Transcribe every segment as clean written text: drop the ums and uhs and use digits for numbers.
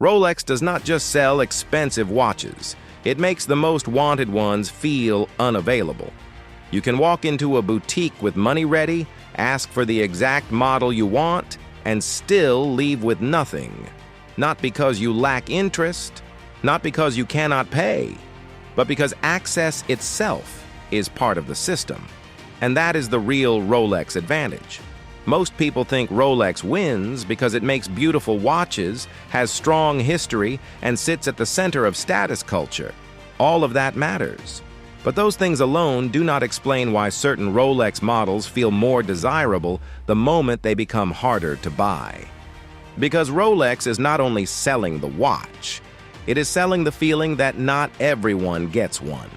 Rolex does not just sell expensive watches. It makes the most wanted ones feel unavailable. You can walk into a boutique with money ready, ask for the exact model you want, and still leave with nothing. Not because you lack interest, not because you cannot pay, but because access itself is part of the system. And that is the real Rolex advantage. Most people think Rolex wins because it makes beautiful watches, has strong history, and sits at the center of status culture. All of that matters. But those things alone do not explain why certain Rolex models feel more desirable the moment they become harder to buy. Because Rolex is not only selling the watch, it is selling the feeling that not everyone gets one.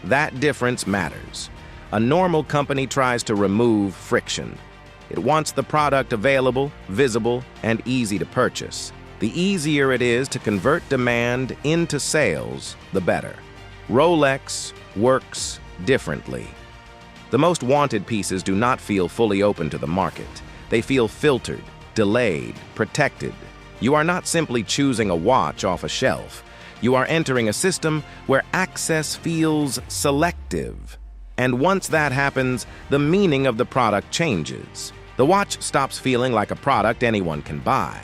That difference matters. A normal company tries to remove friction. It wants the product available, visible, and easy to purchase. The easier it is to convert demand into sales, the better. Rolex works differently. The most wanted pieces do not feel fully open to the market. They feel filtered, delayed, protected. You are not simply choosing a watch off a shelf. You are entering a system where access feels selective. And once that happens, the meaning of the product changes. The watch stops feeling like a product anyone can buy.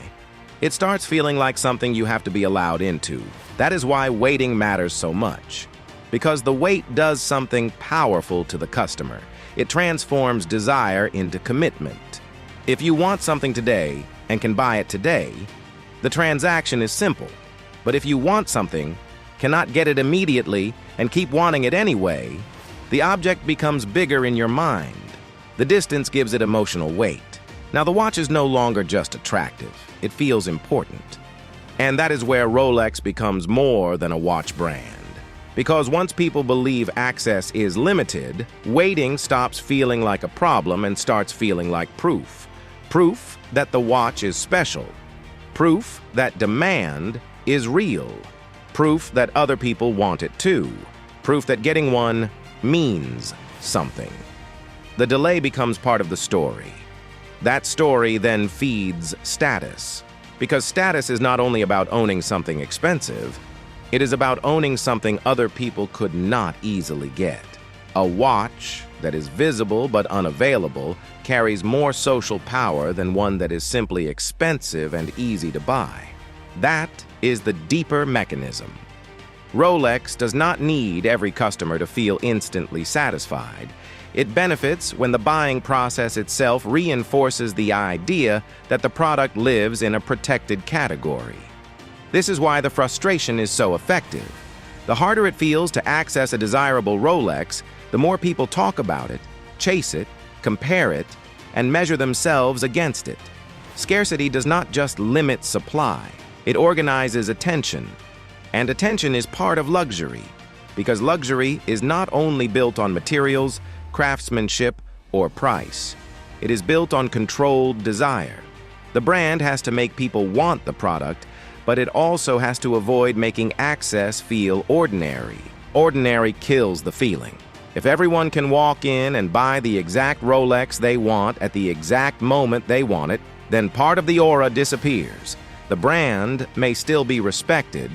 It starts feeling like something you have to be allowed into. That is why waiting matters so much. Because the wait does something powerful to the customer. It transforms desire into commitment. If you want something today and can buy it today, the transaction is simple. But if you want something, cannot get it immediately, and keep wanting it anyway, the object becomes bigger in your mind. The distance gives it emotional weight. Now, the watch is no longer just attractive. It feels important. And that is where Rolex becomes more than a watch brand. Because once people believe access is limited, waiting stops feeling like a problem and starts feeling like proof. Proof that the watch is special. Proof that demand is real. Proof that other people want it too. Proof that getting one means something. The delay becomes part of the story. That story then feeds status. Because status is not only about owning something expensive, it is about owning something other people could not easily get. A watch that is visible but unavailable carries more social power than one that is simply expensive and easy to buy. That is the deeper mechanism. Rolex does not need every customer to feel instantly satisfied. It benefits when the buying process itself reinforces the idea that the product lives in a protected category. This is why the frustration is so effective. The harder it feels to access a desirable Rolex, the more people talk about it, chase it, compare it, and measure themselves against it. Scarcity does not just limit supply, it organizes attention. And attention is part of luxury, because luxury is not only built on materials, craftsmanship, or price. It is built on controlled desire. The brand has to make people want the product, but it also has to avoid making access feel ordinary. Ordinary kills the feeling. If everyone can walk in and buy the exact Rolex they want at the exact moment they want it, then part of the aura disappears. The brand may still be respected,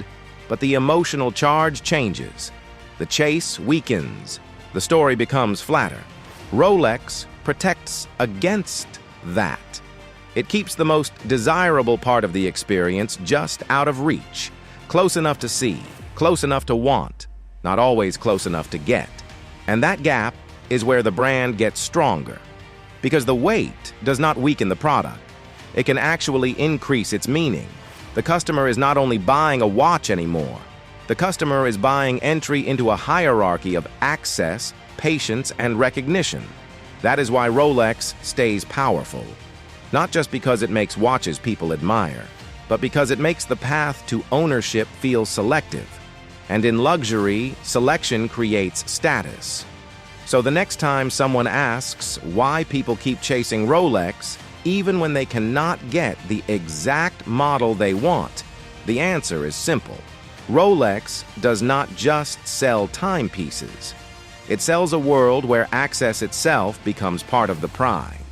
but the emotional charge changes. The chase weakens. The story becomes flatter. Rolex protects against that. It keeps the most desirable part of the experience just out of reach, close enough to see, close enough to want, not always close enough to get. And that gap is where the brand gets stronger. Because the wait does not weaken the product. It can actually increase its meaning. The customer is not only buying a watch anymore, the customer is buying entry into a hierarchy of access, patience, and recognition. That is why Rolex stays powerful. Not just because it makes watches people admire, but because it makes the path to ownership feel selective. And in luxury, selection creates status. So the next time someone asks why people keep chasing Rolex, even when they cannot get the exact model they want, the answer is simple. Rolex does not just sell timepieces. It sells a world where access itself becomes part of the prize.